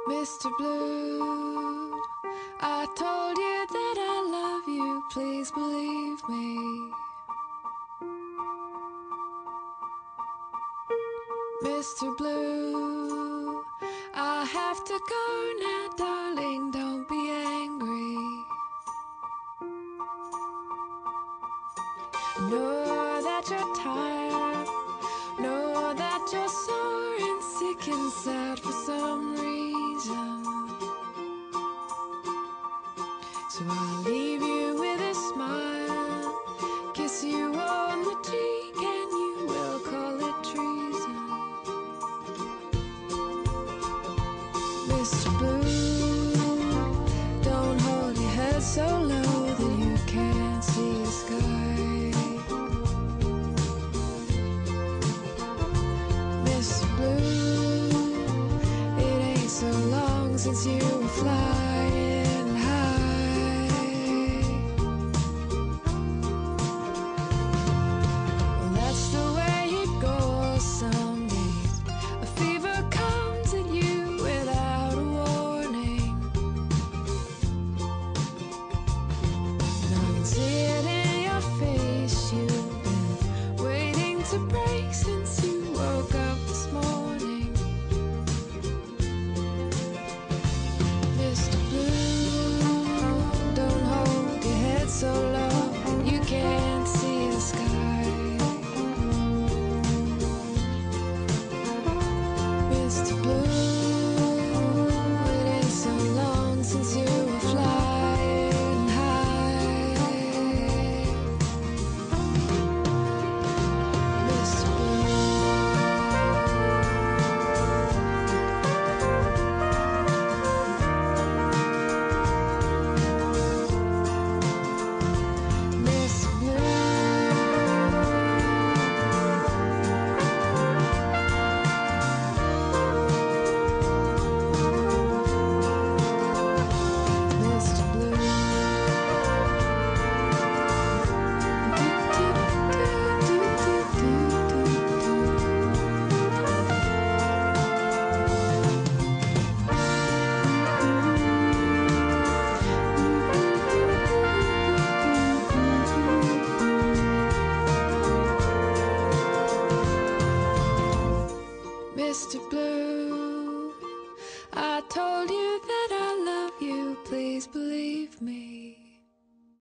Mr. Blue, I told you that I love you, please believe me. Mr. Blue, I have to go now, darling, don't be angry. Know that you're tired, know that you're sore and sick and sad for some reason. So I'll leave you with a smile, kiss you on the cheek, and you will call it treason. Mr. Blue, don't hold your head so low that you can't see the sky. Mr. Blue, it ain't so long since you were flying.